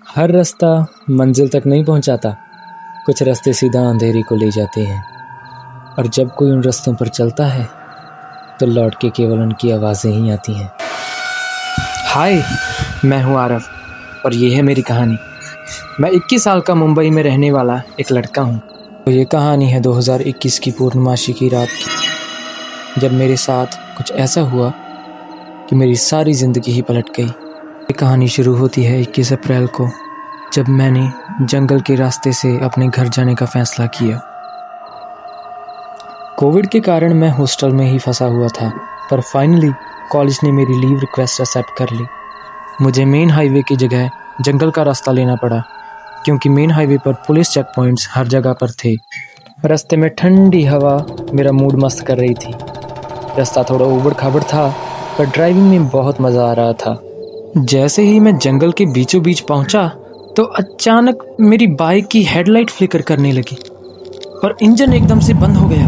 हर रास्ता मंजिल तक नहीं पहुंचाता। कुछ रास्ते सीधा अंधेरी को ले जाते हैं और जब कोई उन रास्तों पर चलता है तो लौट के केवल उनकी आवाज़ें ही आती हैं। हाय, मैं हूँ आरव और ये है मेरी कहानी। मैं 21 साल का मुंबई में रहने वाला एक लड़का हूँ। तो ये कहानी है 2021 की पूर्णमासी की रात की, जब मेरे साथ कुछ ऐसा हुआ कि मेरी सारी ज़िंदगी ही पलट गई। ये कहानी शुरू होती है 21 अप्रैल को, जब मैंने जंगल के रास्ते से अपने घर जाने का फैसला किया। कोविड के कारण मैं हॉस्टल में ही फंसा हुआ था, पर फाइनली कॉलेज ने मेरी लीव रिक्वेस्ट एक्सेप्ट कर ली। मुझे मेन हाईवे की जगह जंगल का रास्ता लेना पड़ा, क्योंकि मेन हाईवे पर पुलिस चेक पॉइंट्स हर जगह पर थे। रास्ते में ठंडी हवा मेरा मूड मस्त कर रही थी। रास्ता थोड़ा ऊबड़ खाबड़ था, पर ड्राइविंग में बहुत मज़ा आ रहा था। जैसे ही मैं जंगल के बीचों बीच पहुंचा तो अचानक मेरी बाइक की हेडलाइट फ्लिकर करने लगी और इंजन एकदम से बंद हो गया।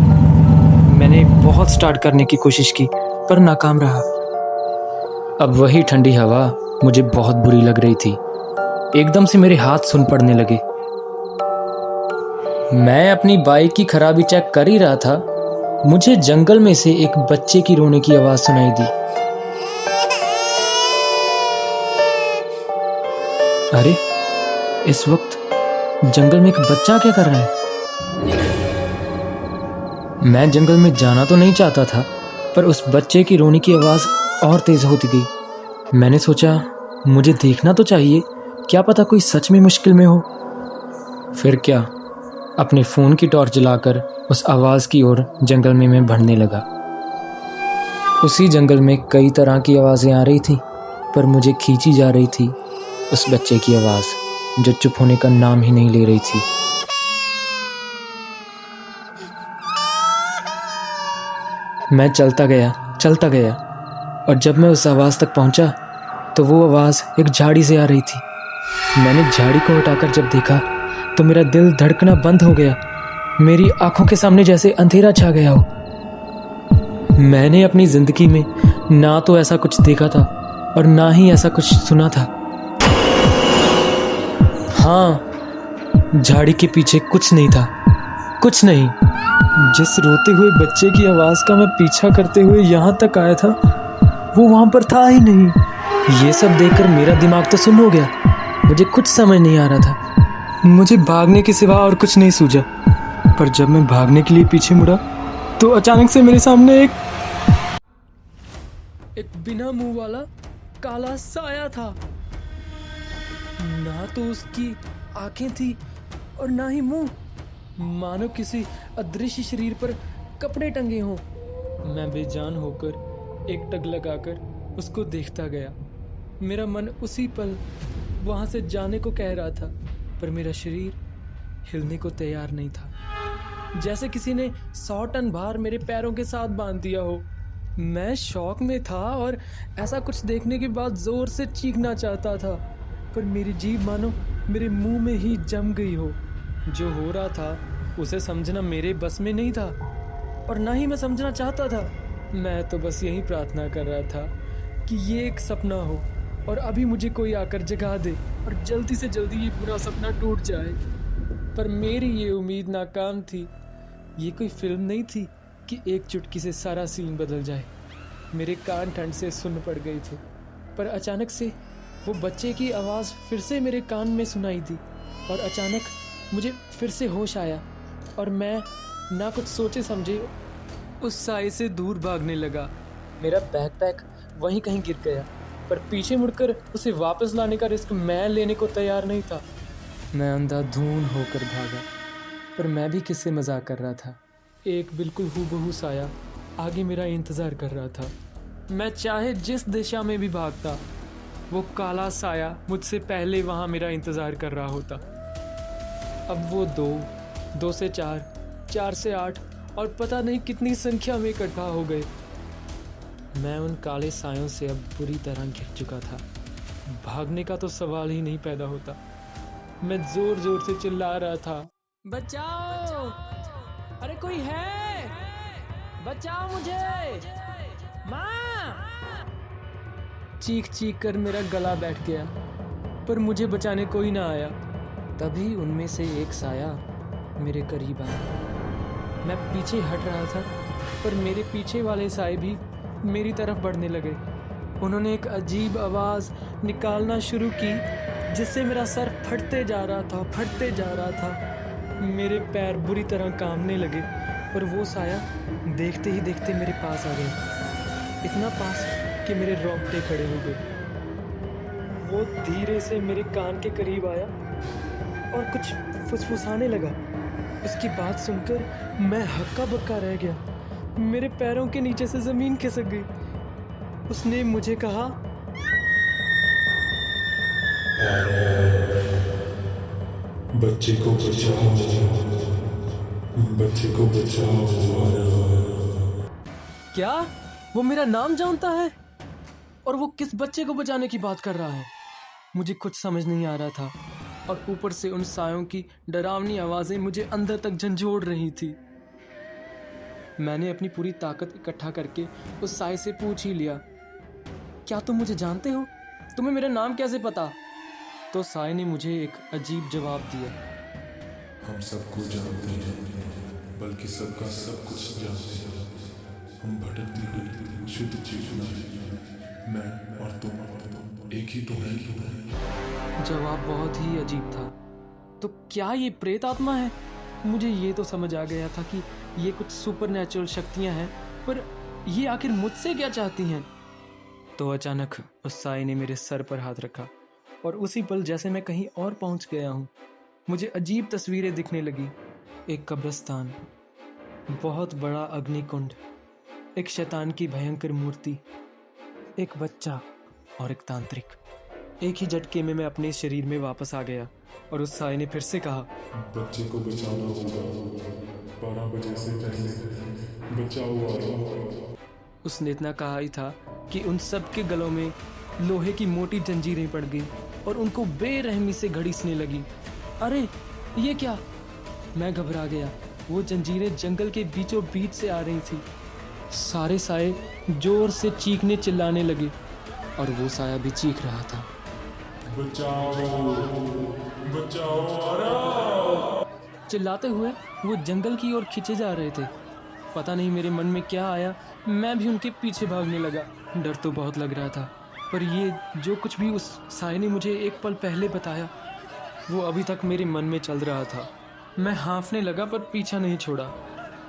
मैंने बहुत स्टार्ट करने की कोशिश की, पर नाकाम रहा। अब वही ठंडी हवा मुझे बहुत बुरी लग रही थी। एकदम से मेरे हाथ सुन पड़ने लगे। मैं अपनी बाइक की खराबी चेक कर ही रहा था, मुझे जंगल में से एक बच्चे की रोने की आवाज़ सुनाई दी। अरे, इस वक्त जंगल में एक बच्चा क्या कर रहा है? मैं जंगल में जाना तो नहीं चाहता था, पर उस बच्चे की रोने की आवाज़ और तेज़ होती गई। मैंने सोचा मुझे देखना तो चाहिए, क्या पता कोई सच में मुश्किल में हो। फिर क्या, अपने फ़ोन की टॉर्च जलाकर उस आवाज़ की ओर जंगल में मैं बढ़ने लगा। उसी जंगल में कई तरह की आवाज़ें आ रही थी, पर मुझे खींची जा रही थी उस बच्चे की आवाज़, जो चुप होने का नाम ही नहीं ले रही थी। मैं चलता गया और जब मैं उस आवाज़ तक पहुंचा तो वो आवाज़ एक झाड़ी से आ रही थी। मैंने झाड़ी को हटाकर जब देखा तो मेरा दिल धड़कना बंद हो गया। मेरी आंखों के सामने जैसे अंधेरा छा गया हो। मैंने अपनी ज़िंदगी में ना तो ऐसा कुछ देखा था और ना ही ऐसा कुछ सुना था। हाँ, झाड़ी के पीछे कुछ नहीं था, कुछ नहीं। जिस रोते हुए बच्चे की आवाज़ का मैं पीछा करते हुए यहाँ तक आया था, वो वहाँ पर था ही नहीं। ये सब देखकर मेरा दिमाग तो सुन्न हो गया। मुझे कुछ समझ नहीं आ रहा था। मुझे भागने के सिवा और कुछ नहीं सूझा। पर जब मैं भागने के लिए पीछे मुड़ा तो अचानक से मेरे सामने एक बिना मुंह वाला काला साया था। ना तो उसकी आंखें थी और ना ही मुंह, मानो किसी अदृश्य शरीर पर कपड़े टंगे हों। मैं बेजान होकर एकटक लगाकर उसको देखता गया। मेरा मन उसी पल वहां से जाने को कह रहा था, पर मेरा शरीर हिलने को तैयार नहीं था। जैसे किसी ने 100 टन भार मेरे पैरों के साथ बांध दिया हो। मैं शौक में था और ऐसा कुछ देखने के बाद जोर से चीखना चाहता था, पर मेरी जीभ मानो मेरे मुंह में ही जम गई हो। जो हो रहा था उसे समझना मेरे बस में नहीं था और ना ही मैं समझना चाहता था। मैं तो बस यही प्रार्थना कर रहा था कि ये एक सपना हो और अभी मुझे कोई आकर जगा दे और जल्दी से जल्दी ये पूरा सपना टूट जाए। पर मेरी ये उम्मीद नाकाम थी। ये कोई फिल्म नहीं थी कि एक चुटकी से सारा सीन बदल जाए। मेरे कान ठंड से सुन्न पड़ गए थे, पर अचानक से वो बच्चे की आवाज़ फिर से मेरे कान में सुनाई दी और अचानक मुझे फिर से होश आया और मैं ना कुछ सोचे समझे उस साए से दूर भागने लगा। मेरा बैकपैक वहीं कहीं गिर गया, पर पीछे मुड़कर उसे वापस लाने का रिस्क मैं लेने को तैयार नहीं था। मैं अंधाधुंध होकर भागा, पर मैं भी किससे मजाक कर रहा था। एक बिल्कुल हूबहू साया आगे मेरा इंतज़ार कर रहा था। मैं चाहे जिस दिशा में भी भागता, वो काला साया मुझसे पहले वहाँ मेरा इंतज़ार कर रहा होता। अब वो 2 से 4, 4 से 8 और पता नहीं कितनी संख्या में इकट्ठा हो गए। मैं उन काले सायों से अब बुरी तरह घिर चुका था। भागने का तो सवाल ही नहीं पैदा होता। मैं जोर जोर से चिल्ला रहा था, बचाओ! अरे कोई है, बचाओ मुझे, माँ! चीख चीख कर मेरा गला बैठ गया। पर मुझे बचाने कोई ना आया। तभी उनमें से एक साया मेरे करीब आया। मैं पीछे हट रहा था, पर मेरे पीछे वाले साए भी मेरी तरफ बढ़ने लगे। उन्होंने एक अजीब आवाज़ निकालना शुरू की, जिससे मेरा सर फटते जा रहा था। मेरे पैर बुरी तरह कांपने लगे और वो साया देखते ही देखते मेरे पास आ गया, इतना पास कि मेरे रोंगटे खड़े हो गए। वो धीरे से मेरे कान के करीब आया और कुछ फुसफुसाने लगा। उसकी बात सुनकर मैं हक्का बक्का रह गया। मेरे पैरों के नीचे से जमीन खिसक गई। उसने मुझे कहा, बच्चे को बचाओ, बच्चे को बचाओ। क्या वो मेरा नाम जानता है? और वो किस बच्चे को बचाने की बात कर रहा है? मुझे कुछ समझ नहीं आ रहा था, और ऊपर से उन सायों की डरावनी आवाजें मुझे अंदर तक झंझोड़ रही थी। मैंने अपनी पूरी ताकत इकट्ठा करके उस साय से पूछ ही लिया, क्या तुम मुझे जानते हो? तुम्हें मेरा नाम कैसे पता? तो साय ने मुझे एक अजीब जवाब दिया, हम सबको जानते हैं, बल्कि सबका सब कुछ जानते हैं। हम भटकती हुई शुद्ध चेतना है। मैं और तुम एक ही तो हैं। जवाब बहुत ही अजीब था। तो क्या ये प्रेत आत्मा है? मुझे ये तो समझ आ गया था कि ये कुछ सुपरनैचुरल शक्तियां हैं, पर ये आखिर मुझसे क्या चाहती हैं? तो अचानक उस साई ने मेरे सर पर हाथ रखा, और उसी पल जैसे मैं कहीं और पहुंच गया हूं, मुझे अजीब तस्वीरें दिखने लगी। एक कब्रिस्तान, बहुत बड़ा अग्निकुंड, एक शैतान की भयंकर मूर्ति, एक बच्चा और एक तांत्रिक। एक ही झटके में मैं अपने शरीर में वापस आ गया, और उस साय ने फिर से कहा, बच्चे को बचाना होगा, 12 बजे से पहले बचाओ। उसने इतना कहा ही था कि उन सब के गलों में लोहे की मोटी जंजीरें पड़ गई और उनको बेरहमी से घड़ीसने लगी। अरे ये क्या? मैं घबरा गया। वो जंजीरें जंगल के बीचों बीच से आ रही थी। सारे साए जोर से चीखने चिल्लाने लगे, और वो साया भी चीख रहा था, बचाओ, बचाओ। चिल्लाते हुए वो जंगल की ओर खींचे जा रहे थे। पता नहीं मेरे मन में क्या आया, मैं भी उनके पीछे भागने लगा। डर तो बहुत लग रहा था, पर ये जो कुछ भी उस साय ने मुझे एक पल पहले बताया, वो अभी तक मेरे मन में चल रहा था। मैं हाँफने लगा, पर पीछा नहीं छोड़ा।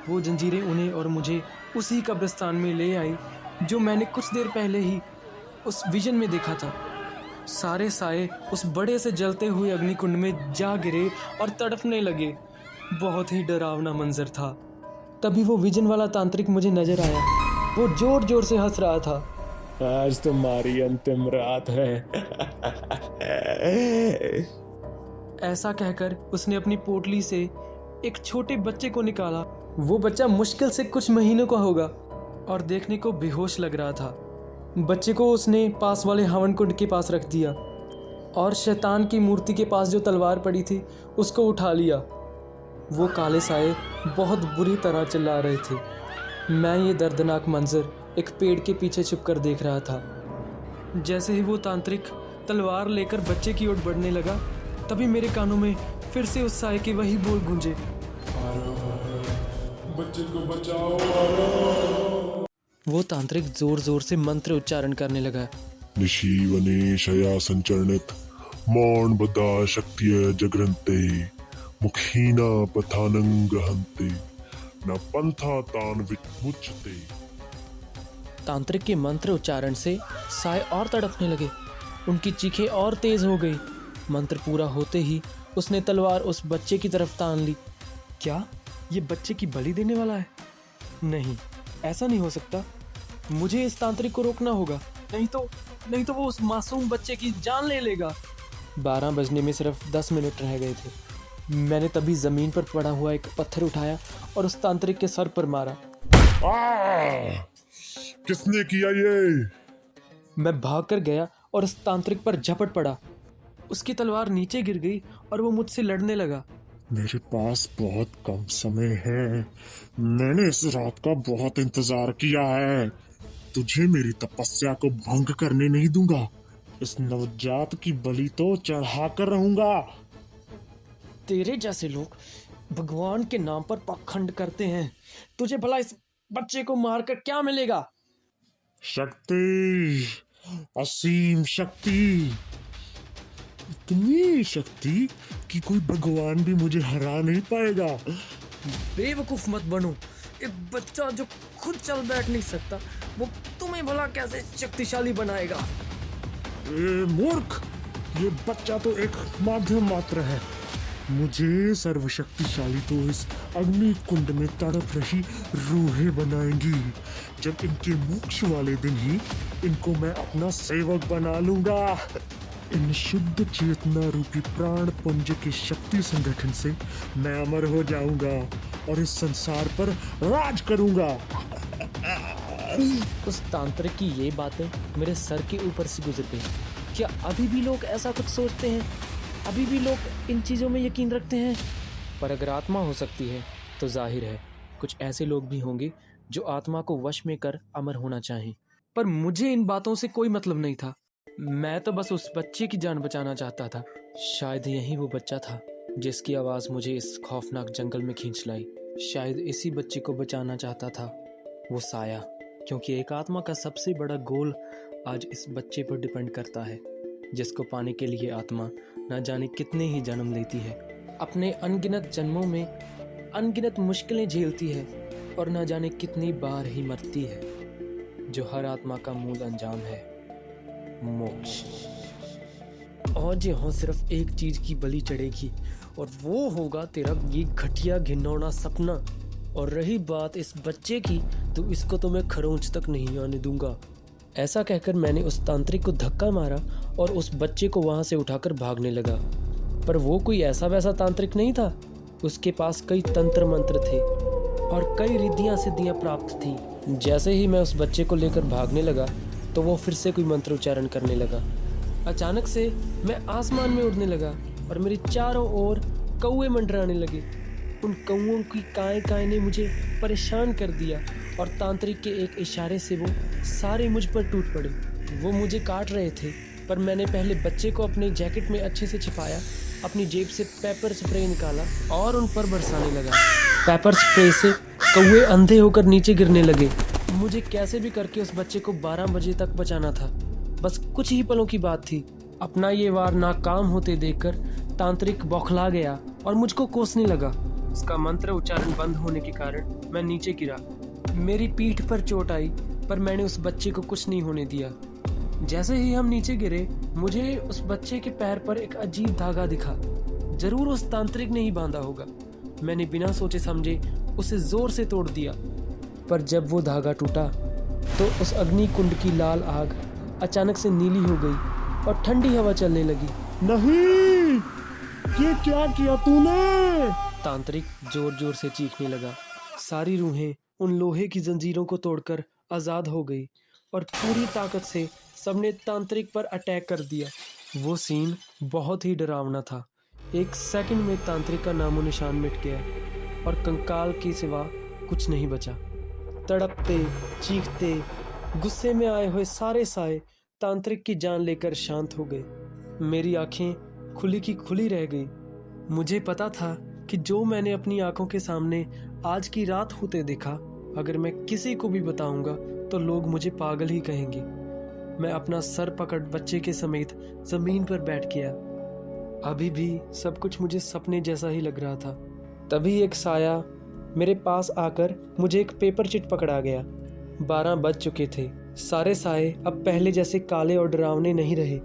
वो जंजीरें उन्हें और मुझे उसी कब्रिस्तान में ले आई जो मैंने कुछ देर पहले ही उस विजन में देखा था। सारे साए उस बड़े से जलते हुए अग्निकुंड में जा गिरे और तड़पने लगे। बहुत ही डरावना मंजर था। तभी वो विजन वाला तांत्रिक मुझे नजर आया। वो जोर जोर से हंस रहा था। आज तुम्हारी अंतिम रात है। ऐसा कहकर उसने अपनी पोटली से एक छोटे बच्चे को निकाला। वो बच्चा मुश्किल से कुछ महीनों का होगा और देखने को बेहोश लग रहा था। बच्चे को उसने पास वाले हवन कुंड के पास रख दिया और शैतान की मूर्ति के पास जो तलवार पड़ी थी उसको उठा लिया। वो काले साए बहुत बुरी तरह चिल्ला रहे थे। मैं ये दर्दनाक मंजर एक पेड़ के पीछे छुपकर देख रहा था। जैसे ही वो तांत्रिक तलवार लेकर बच्चे की ओर बढ़ने लगा, तभी मेरे कानों में फिर से उस साए के वही बोल गूंजे, बच्चे को बचाओ। वो तांत्रिक जोर जोर से मंत्र उच्चारण करने लगा। निशीवनेशया संचरणित मौन बदा शक्तिय जगरन्ते मुखीना पथानं गहन्ते न पंथा तान विमुच्यते। तांत्रिक के मंत्र उच्चारण से साए और तड़पने लगे। उनकी चीखें और तेज हो गई। मंत्र पूरा होते ही उसने तलवार उस बच्चे की तरफ तान ली। क्या ये बच्चे की बलि देने वाला है? नहीं, ऐसा नहीं हो सकता। मुझे इस तांत्रिक को रोकना होगा, नहीं तो वो उस मासूम बच्चे की जान ले लेगा। 12 बजने में सिर्फ 10 मिनट रह गए थे। मैंने तभी जमीन पर पड़ा हुआ एक पत्थर उठाया और उस तांत्रिक के सर पर मारा। किसने किया ये? मैं भागकर गया और उस तांत्रिक पर झपट पड़ा। उसकी तलवार नीचे गिर गई और वो मुझसे लड़ने लगा। मेरे पास बहुत कम समय है। मैंने इस रात का बहुत इंतजार किया है। तुझे मेरी तपस्या को भंग करने नहीं दूंगा। इस नवजात की बलि तो चढ़ा कर रहूंगा। तेरे जैसे लोग भगवान के नाम पर पाखंड करते हैं। तुझे भला इस बच्चे को मारकर क्या मिलेगा? शक्ति, असीम शक्ति, इतनी शक्ति कि कोई भगवान भी मुझे हरा नहीं पाएगा। बेवकूफ मत बनो। एक बच्चा जो खुद चल बैठ नहीं सकता, वो तुम्हें भला कैसे शक्तिशाली बनाएगा? मूर्ख, ये बच्चा तो एक माध्यम मात्र है। मुझे सर्वशक्तिशाली तो इस अग्नि कुंड में तड़प रही रूहें बनाएंगी। जब इनके मोक्ष वाले दिन ही इनको मैं अपना सेवक बना लूंगा। इन शुद्ध चेतना रूपी प्राण पुंज के शक्ति संगठन से मैं अमर हो जाऊंगा और इस संसार पर राज करूंगा। उस तांत्रिक की ये बातें मेरे सर के ऊपर से गुजर गई। क्या अभी भी लोग ऐसा कुछ सोचते हैं? अभी भी लोग इन चीज़ों में यकीन रखते हैं? पर अगर आत्मा हो सकती है तो जाहिर है कुछ ऐसे लोग भी होंगे जो आत्मा को वश में कर अमर होना चाहें। पर मुझे इन बातों से कोई मतलब नहीं था। मैं तो बस उस बच्चे की जान बचाना चाहता था। शायद यही वो बच्चा था जिसकी आवाज़ मुझे इस खौफनाक जंगल में खींच लाई। शायद इसी बच्चे को बचाना चाहता था वो साया, क्योंकि एक आत्मा का सबसे बड़ा गोल आज इस बच्चे पर डिपेंड करता है, जिसको पाने के लिए आत्मा न जाने कितने ही जन्म लेती है, अपने अनगिनत जन्मों में अनगिनत मुश्किलें झेलती है और न जाने कितनी बार ही मरती है, जो हर आत्मा का मूल अंजाम है, मोक्ष। और यहाँ सिर्फ एक चीज की बलि चढ़ेगी और वो होगा तेरा ये घटिया घिनौना सपना। और रही बात इस बच्चे की, तो इसको तो मैं खरोंच तक नहीं आने दूंगा। ऐसा कहकर मैंने उस तांत्रिक को धक्का मारा और उस बच्चे को वहां से उठाकर भागने लगा। पर वो कोई ऐसा वैसा तांत्रिक नहीं था। उसके पास कई तंत्र मंत्र थे और कई रिद्धियां सिद्धियां प्राप्त थीं। जैसे ही मैं उस बच्चे को लेकर भागने लगा तो वो फिर से कोई मंत्र उच्चारण करने लगा। अचानक से मैं आसमान में उड़ने लगा और मेरे चारों ओर कौवे मंडराने लगे। उन कौओं की काएं काएं ने मुझे परेशान कर दिया और तांत्रिक के एक इशारे से वो सारे मुझ पर टूट पड़े। वो मुझे काट रहे थे, पर मैंने पहले बच्चे को अपने जैकेट में अच्छे से छिपाया, अपनी जेब से पेपर स्प्रे निकाला और उन पर बरसाने लगा। पेपर स्प्रे से कौवे अंधे होकर नीचे गिरने लगे। मुझे कैसे भी करके उस बच्चे को 12 बजे तक बचाना था। बस कुछ ही पलों की बात थी। अपना ये वार नाकाम होते देखकर तांत्रिक बौखला गया और मुझको कोसने लगा। उसका मंत्र उच्चारण बंद होने के कारण मैं नीचे गिरा। मेरी पीठ पर चोट आई, पर मैंने उस बच्चे को कुछ नहीं होने दिया। जैसे ही हम नीचे गिरे, मुझे उस बच्चे के पैर पर एक अजीब धागा दिखा। जरूर उस तांत्रिक ने ही बांधा होगा। मैंने बिना सोचे समझे उसे जोर से तोड़ दिया, पर जब वो धागा टूटा तो उस अग्नि कुंड की लाल आग अचानक से नीली हो गई और ठंडी हवा चलने लगी। नहीं, ये क्या किया तूने? तांत्रिक जोर जोर से चीखने लगा। सारी रूहें उन लोहे की जंजीरों को तोड़कर आजाद हो गई और पूरी ताकत से सबने तांत्रिक पर अटैक कर दिया। वो सीन बहुत ही डरावना था। एक सेकंड में तांत्रिक का नामो निशान मिट गया और कंकाल के सिवा कुछ नहीं बचा। तड़पते, चीखते, गुस्से में आए हुए सारे साए तांत्रिक की जान लेकर शांत हो गए। मेरी आंखें खुली की खुली रह गई। मुझे पता था कि जो मैंने अपनी आंखों के सामने आज की रात होते देखा, अगर मैं किसी को भी बताऊंगा तो लोग मुझे पागल ही कहेंगे। मैं अपना सर पकड़ बच्चे के समेत जमीन पर बैठ गया। अभी भी सब कुछ मुझे सपने जैसा ही लग रहा था। तभी एक साया मेरे पास आकर मुझे एक पेपर चिट पकड़ा गया। 12 बज चुके थे। सारे साए अब पहले जैसे काले और डरावने नहीं रहे।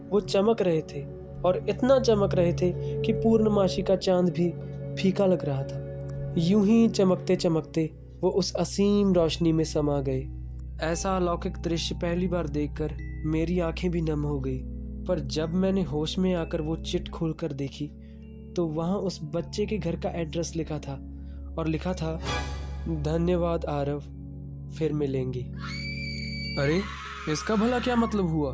वो चमक रहे थे और इतना चमक रहे थे कि पूर्णमासी का चांद भी फीका लग रहा था। यूं ही चमकते चमकते वो उस असीम रोशनी में समा गए। ऐसा अलौकिक दृश्य पहली बार देखकर मेरी आंखें भी नम हो गई। पर जब मैंने होश में आकर वो चिट खोलकर देखी तो वहां उस बच्चे के घर का एड्रेस लिखा था और लिखा था, धन्यवाद आरव, फिर मिलेंगे। अरे, इसका भला क्या मतलब हुआ?